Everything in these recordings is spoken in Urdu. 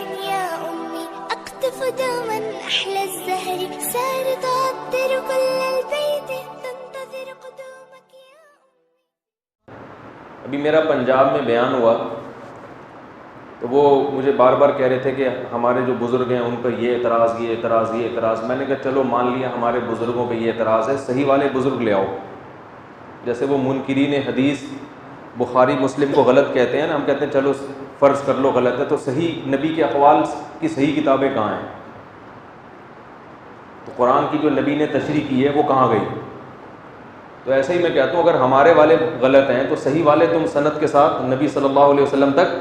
يا أمي أقطف دوما أحلى الزهر سار تعطر كل البيت تنتظر قدومك يا أمي. ابھی میرا پنجاب میں بیان ہوا تو وہ مجھے بار بار کہہ رہے تھے کہ ہمارے جو بزرگ ہیں ان پر یہ اعتراض یہ اعتراض یہ اعتراض. میں نے کہا چلو مان لیا ہمارے بزرگوں پہ یہ اعتراض ہے, صحیح والے بزرگ لے آؤ. جیسے وہ منکرین حدیث بخاری مسلم کو غلط کہتے ہیں نا, ہم کہتے ہیں چلو فرض کر لو غلط ہے, تو صحیح نبی کے اقوال کی صحیح کتابیں کہاں ہیں؟ تو قرآن کی جو نبی نے تشریح کی ہے وہ کہاں گئی؟ تو ایسے ہی میں کہتا ہوں اگر ہمارے والے غلط ہیں تو صحیح والے تم سند کے ساتھ نبی صلی اللہ علیہ وسلم تک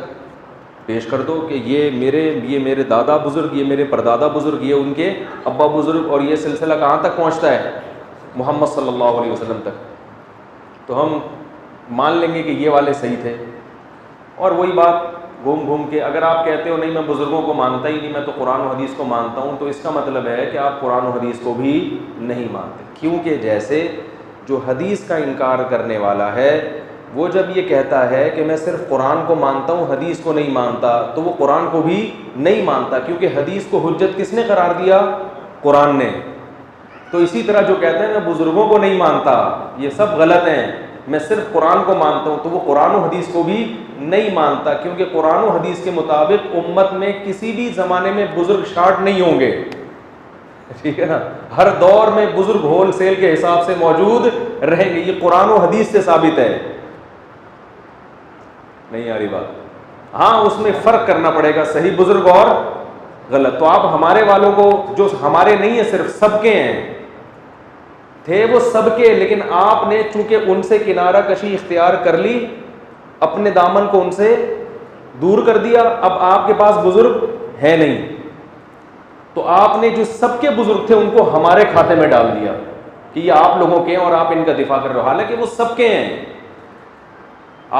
پیش کر دو کہ یہ میرے دادا بزرگ, یہ میرے پردادا بزرگ, یہ ان کے ابا بزرگ, اور یہ سلسلہ کہاں تک پہنچتا ہے؟ محمد صلی اللہ علیہ وسلم تک. تو ہم مان لیں گے کہ یہ والے صحیح تھے. اور وہی بات گھوم گھوم کے اگر آپ کہتے ہو نہیں میں بزرگوں کو مانتا ہی نہیں, میں تو قرآن و حدیث کو مانتا ہوں, تو اس کا مطلب ہے کہ آپ قرآن و حدیث کو بھی نہیں مانتے. کیونکہ جیسے جو حدیث کا انکار کرنے والا ہے وہ جب یہ کہتا ہے کہ میں صرف قرآن کو مانتا ہوں حدیث کو نہیں مانتا, تو وہ قرآن کو بھی نہیں مانتا, کیونکہ حدیث کو حجت کس نے قرار دیا؟ قرآن نے. تو اسی طرح جو کہتے ہیں میں بزرگوں کو نہیں مانتا, یہ سب غلط ہیں, میں صرف قرآن کو مانتا ہوں, تو وہ قرآن و حدیث کو بھی نہیں مانتا, کیونکہ قرآن و حدیث کے مطابق امت میں کسی بھی زمانے میں بزرگ شارٹ نہیں ہوں گے, ٹھیک ہے نا. ہر دور میں بزرگ ہول سیل کے حساب سے موجود رہیں گے, یہ قرآن و حدیث سے ثابت ہے. نہیں آ رہی بات؟ ہاں اس میں فرق کرنا پڑے گا صحیح بزرگ اور غلط. تو آپ ہمارے والوں کو, جو ہمارے نہیں ہیں صرف سب کے ہیں, تھے وہ سب کے, لیکن آپ نے چونکہ ان سے کنارہ کشی اختیار کر لی, اپنے دامن کو ان سے دور کر دیا, اب آپ کے پاس بزرگ ہے نہیں, تو آپ نے جو سب کے بزرگ تھے ان کو ہمارے کھاتے میں ڈال دیا کہ یہ آپ لوگوں کے ہیں اور آپ ان کا دفاع کر رہے ہو, حالانکہ وہ سب کے ہیں.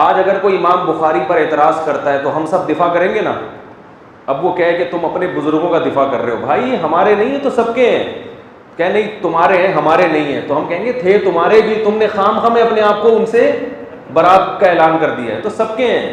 آج اگر کوئی امام بخاری پر اعتراض کرتا ہے تو ہم سب دفاع کریں گے نا. اب وہ کہے کہ تم اپنے بزرگوں کا دفاع کر رہے ہو, بھائی ہمارے نہیں ہیں تو سب کے ہیں. کہ نہیں تمہارے ہیں ہمارے نہیں ہیں, تو ہم کہیں گے تھے تمہارے بھی, تم نے خام خواہ میں اپنے آپ کو ان سے برات کا اعلان کر دیا ہے, تو سب کے ہیں.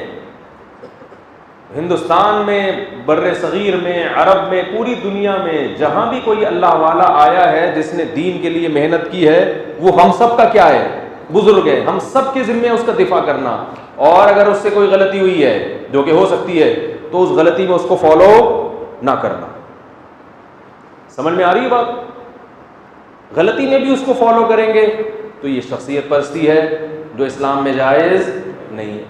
ہندوستان میں, بر صغیر میں, عرب میں, پوری دنیا میں جہاں بھی کوئی اللہ والا آیا ہے جس نے دین کے لیے محنت کی ہے, وہ ہم سب کا کیا ہے؟ بزرگ ہے. ہم سب کے ذمہ اس کا دفاع کرنا, اور اگر اس سے کوئی غلطی ہوئی ہے جو کہ ہو سکتی ہے تو اس غلطی میں اس کو فالو نہ کرنا. سمجھ میں آ رہی ہے بات؟ غلطی میں بھی اس کو فالو کریں گے تو یہ شخصیت پرستی ہے جو اسلام میں جائز نہیں ہے.